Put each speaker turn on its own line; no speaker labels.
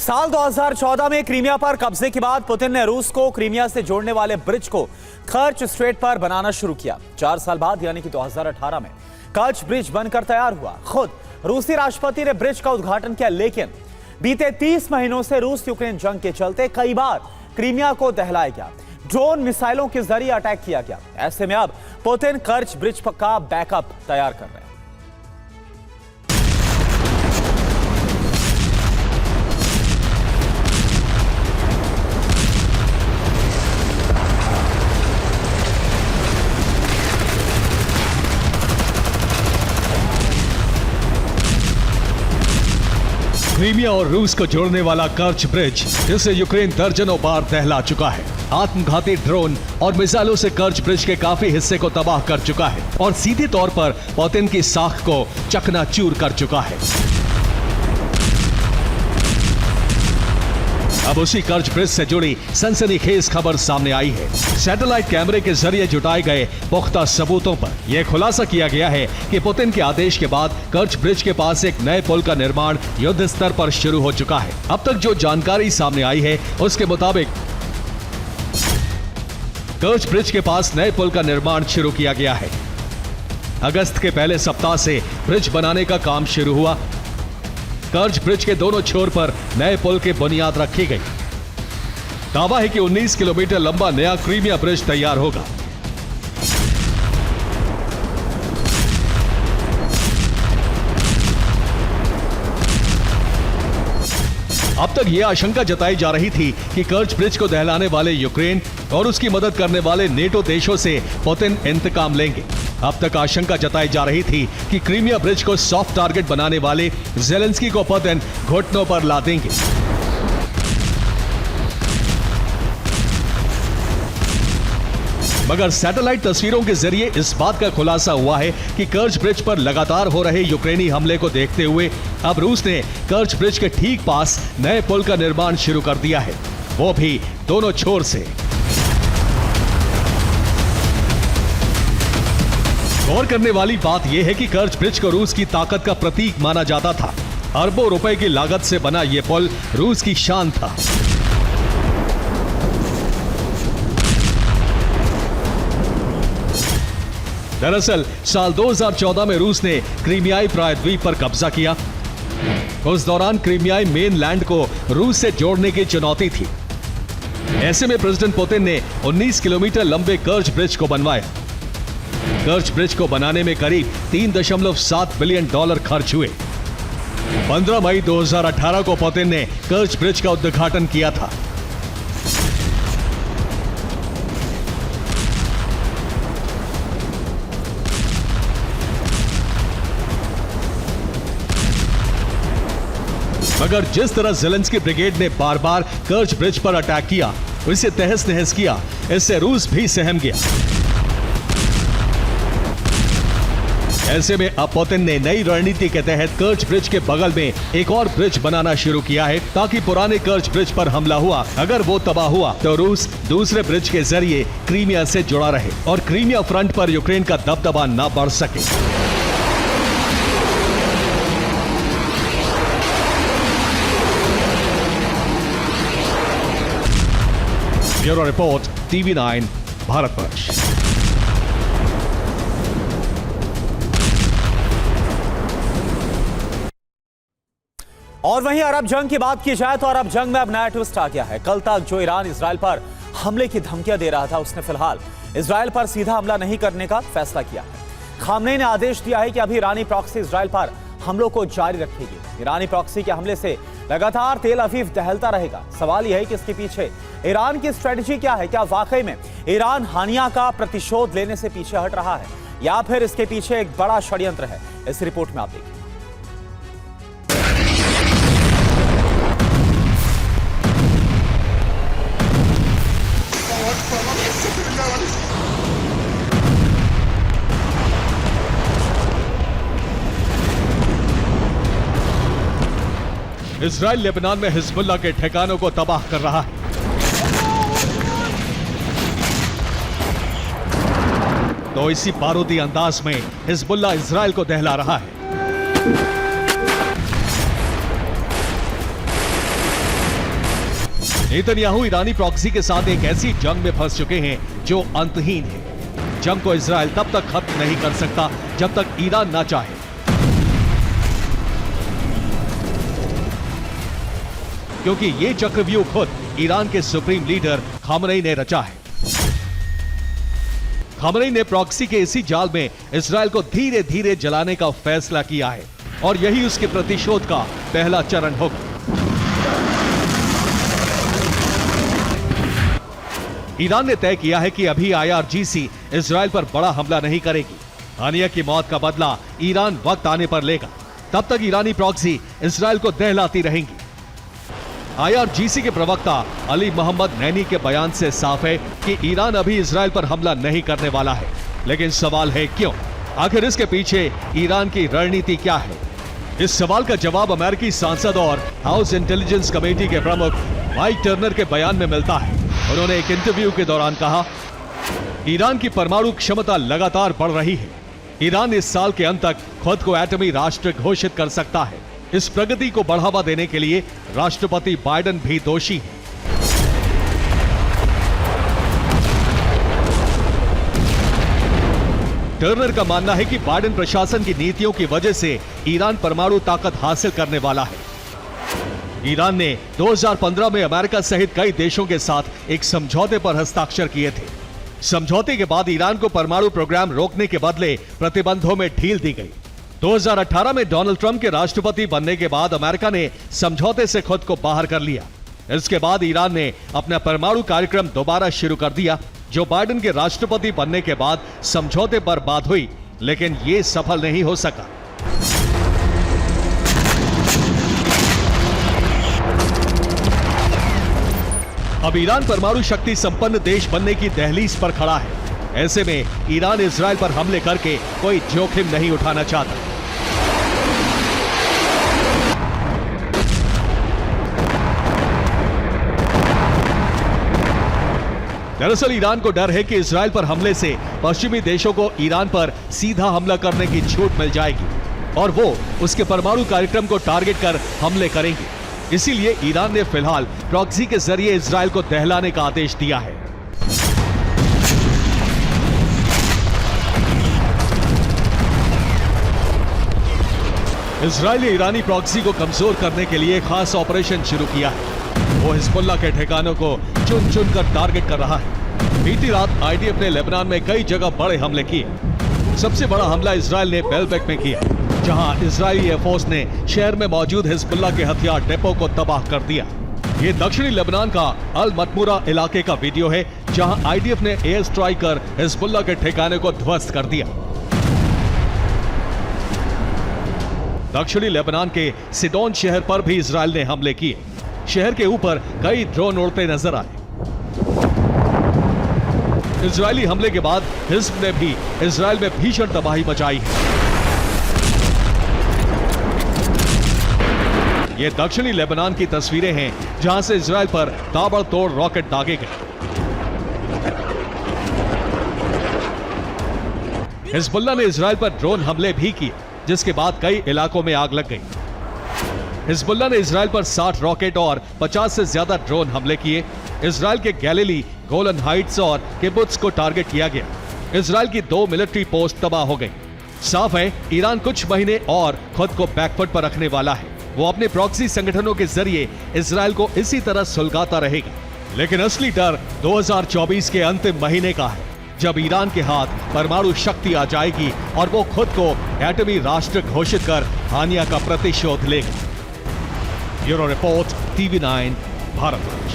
साल 2014 में क्रीमिया पर कब्जे के बाद पुतिन ने रूस को क्रीमिया से जोड़ने वाले ब्रिज को कर्च स्ट्रेट पर बनाना शुरू किया। 4 साल बाद यानी कि 2018 में कर्च ब्रिज बनकर तैयार हुआ। खुद रूसी राष्ट्रपति ने ब्रिज का उद्घाटन किया, लेकिन बीते 30 महीनों से रूस यूक्रेन जंग के चलते कई बार क्रीमिया को दहलाया गया, ड्रोन मिसाइलों के जरिए अटैक किया गया। ऐसे में अब पुतिन कर्च ब्रिज का बैकअप तैयार कर रहे हैं।
क्रीमिया और रूस को जोड़ने वाला कर्च ब्रिज, जिसे यूक्रेन दर्जनों बार दहला चुका है, आत्मघाती ड्रोन और मिसाइलों से कर्च ब्रिज के काफी हिस्से को तबाह कर चुका है और सीधे तौर पर पुतिन की साख को चकनाचूर कर चुका है। अब उसी कर्च ब्रिज से जुड़ी सनसनीखेज खबर सामने आई है। सैटेलाइट कैमरे के जरिए जुटाए गए पुख्ता सबूतों पर यह खुलासा किया गया है कि पुतिन के आदेश के बाद कर्च ब्रिज के पास एक नए पुल का निर्माण युद्ध स्तर पर शुरू हो चुका है। अब तक जो जानकारी सामने आई है उसके मुताबिक कर्च ब्रिज के पास नए पुल का निर्माण शुरू किया गया है। अगस्त के पहले सप्ताह से ब्रिज बनाने का काम शुरू हुआ। कर्च ब्रिज के दोनों छोर पर नए पुल की बुनियाद रखी गई। दावा है कि 19 किलोमीटर लंबा नया क्रीमिया ब्रिज तैयार होगा। अब तक यह आशंका जताई जा रही थी कि कर्च ब्रिज को दहलाने वाले यूक्रेन और उसकी मदद करने वाले नेटो देशों से पुतिन इंतकाम लेंगे। अब तक आशंका जताई जा रही थी कि क्रीमिया ब्रिज को सॉफ्ट टारगेट बनाने वाले ज़ेलेंस्की को पुतिन घुटनों पर ला देंगे। मगर सैटेलाइट तस्वीरों के जरिए इस बात का खुलासा हुआ है कि कर्च ब्रिज पर लगातार हो रहे यूक्रेनी हमले को देखते हुए अब रूस ने कर्च ब्रिज के ठीक पास नए पुल का निर्माण शुरू कर दिया है, वो भी दोनों छोर से। गौर करने वाली बात यह है कि कर्च ब्रिज को रूस की ताकत का प्रतीक माना जाता था। अरबों रुपए की लागत से बना यह पुल रूस की शान था। दरअसल साल 2014 में रूस ने क्रीमियाई प्रायद्वीप पर कब्जा किया। उस दौरान क्रीमियाई मेनलैंड को रूस से जोड़ने की चुनौती थी। ऐसे में प्रेसिडेंट पुतिन ने 19 किलोमीटर लंबे कर्च ब्रिज को बनवाया। कर्च ब्रिज को बनाने में करीब $3.7 बिलियन खर्च हुए। 15 मई 2018 को पुतिन ने कर्च ब्रिज का उद्घाटन किया था। मगर जिस तरह ज़ेलेंस्की ब्रिगेड ने बार बार कर्च ब्रिज पर अटैक किया, उसे तहस नहस किया, इससे रूस भी सहम गया। ऐसे में अब पुतिन ने नई रणनीति के तहत कर्च ब्रिज के बगल में एक और ब्रिज बनाना शुरू किया है, ताकि पुराने कर्च ब्रिज पर हमला हुआ अगर वो तबाह हुआ तो रूस दूसरे ब्रिज के जरिए क्रीमिया से जुड़ा रहे और क्रीमिया फ्रंट पर यूक्रेन का दबदबा न बढ़ सके। Bureau report, TV9 Bharatvarsh.
और वहीं अरब जंग की बात की जाए तो अरब जंग में अब नया ट्विस्ट आ गया है। कल तक जो ईरान इजराइल पर हमले की धमकियां दे रहा था, उसने फिलहाल इजराइल पर सीधा हमला नहीं करने का फैसला किया है। खामनेई ने आदेश दिया है कि अभी ईरानी प्रॉक्सी इजराइल पर हमलों को जारी रखेगी। ईरानी प्रॉक्सी के हमले से लगातार तेल अवीव दहलता रहेगा। सवाल यह है कि इसके पीछे ईरान की स्ट्रेटजी क्या है? क्या वाकई में ईरान हानिया का प्रतिशोध लेने से पीछे हट रहा है, या फिर इसके पीछे एक बड़ा षड्यंत्र है? इस रिपोर्ट में आप देखिए।
इजराइल लेबनान में हिजबुल्लाह के ठिकानों को तबाह कर रहा है। तो इसी बारूदी अंदाज में हिजबुल्लाह इजराइल को दहला रहा है। नेतन्याहू ईरानी प्रॉक्सी के साथ एक ऐसी जंग में फंस चुके हैं जो अंतहीन है। जंग को इजराइल तब तक खत्म नहीं कर सकता जब तक ईरान ना चाहे। क्योंकि ये चक्रव्यूह खुद ईरान के सुप्रीम लीडर खामनेई ने रचा है। खामनेई ने प्रॉक्सी के इसी जाल में इजराइल को धीरे धीरे जलाने का फैसला किया है और यही उसके प्रतिशोध का पहला चरण होगा। ईरान ने तय किया है कि अभी IRGC इजराइल पर बड़ा हमला नहीं करेगी। हानिया की मौत का बदला ईरान वक्त आने पर लेगा। तब तक ईरानी प्रॉक्सी इजराइल को दहलाती रहेंगी। IRGC के प्रवक्ता अली मोहम्मद नैनी के बयान से साफ है कि ईरान अभी इजराइल पर हमला नहीं करने वाला है। लेकिन सवाल है क्यों? आखिर इसके पीछे ईरान की रणनीति क्या है? इस सवाल का जवाब अमेरिकी सांसद और हाउस इंटेलिजेंस कमेटी के प्रमुख माइक टर्नर के बयान में मिलता है। उन्होंने एक इंटरव्यू के दौरान कहा, ईरान की परमाणु क्षमता लगातार बढ़ रही है। ईरान इस साल के अंत तक खुद को एटमी राष्ट्र घोषित कर सकता है। इस प्रगति को बढ़ावा देने के लिए राष्ट्रपति बाइडेन भी दोषी है। टर्नर का मानना है कि बाइडेन प्रशासन की नीतियों की वजह से ईरान परमाणु ताकत हासिल करने वाला है। ईरान ने 2015 में अमेरिका सहित कई देशों के साथ एक समझौते पर हस्ताक्षर किए थे। समझौते के बाद ईरान को परमाणु प्रोग्राम रोकने के बदले प्रतिबंधों में ढील दी गई। 2018 में डोनाल्ड ट्रंप के राष्ट्रपति बनने के बाद अमेरिका ने समझौते से खुद को बाहर कर लिया। इसके बाद ईरान ने अपना परमाणु कार्यक्रम दोबारा शुरू कर दिया, जो बाइडेन के राष्ट्रपति बनने के बाद समझौते पर बात हुई, लेकिन यह सफल नहीं हो सका। अब ईरान परमाणु शक्ति संपन्न देश बनने की दहलीज पर खड़ा है। ऐसे में ईरान इजराइल पर हमले करके कोई जोखिम नहीं उठाना चाहता। दरअसल ईरान को डर है कि इजराइल पर हमले से पश्चिमी देशों को ईरान पर सीधा हमला करने की छूट मिल जाएगी और वो उसके परमाणु कार्यक्रम को टारगेट कर हमले करेंगे। इसीलिए ईरान ने फिलहाल प्रॉक्सी के जरिए इजराइल को दहलाने का आदेश दिया है। इजराइल ने ईरानी प्रॉक्सी को कमजोर करने के लिए खास ऑपरेशन शुरू किया है। वो हिजबुल्लाह के ठिकानों को चुन चुन कर टारगेट कर रहा है। बीती रात IDF ने लेबनान में कई जगह बड़े हमले किए। सबसे बड़ा हमला इजराइल ने बेलबेक में किया, जहां इजरायली एयरफोर्स ने शहर में मौजूद हिजबुल्लाह के हथियार डिपो को तबाह कर दिया। ये दक्षिणी लेबनान का अल मतमुरा इलाके का वीडियो है, जहां IDF ने एयर स्ट्राइक कर हिजबुल्लाह के ठिकाने को ध्वस्त कर दिया। दक्षिणी लेबनान के सिडोन शहर पर भी इजराइल ने हमले किए। शहर के ऊपर कई ड्रोन उड़ते नजर आए। इजरायली हमले के बाद हिज़्ब ने भी इजराइल में भीषण तबाही मचाई है। ये दक्षिणी लेबनान की तस्वीरें हैं, जहां से इजराइल पर ताबड़तोड़ रॉकेट दागे गए। हिजबुल्लाह ने इजराइल पर ड्रोन हमले भी किए, जिसके बाद कई इलाकों में आग लग गई। हिजबुल्लाह ने इजराइल पर 60 रॉकेट और 50 से ज्यादा ड्रोन हमले किए। इजराइल के गैलिली, गोलन हाइट्स और किबुत्स को टारगेट किया गया। इजराइल की 2 मिलिट्री पोस्ट तबाह हो गई। साफ है, ईरान कुछ महीने और खुद को बैकफुट पर रखने वाला है। वो अपने प्रॉक्सी संगठनों के जरिए इजराइल को इसी तरह सुलगाता रहेगा। लेकिन असली डर 2024 के अंतिम महीने का है, जब ईरान के हाथ परमाणु शक्ति आ जाएगी और वो खुद को एटमी राष्ट्र घोषित कर हानिया का प्रतिशोध लेगा। Bureau report, TV9, Bharatvarsh.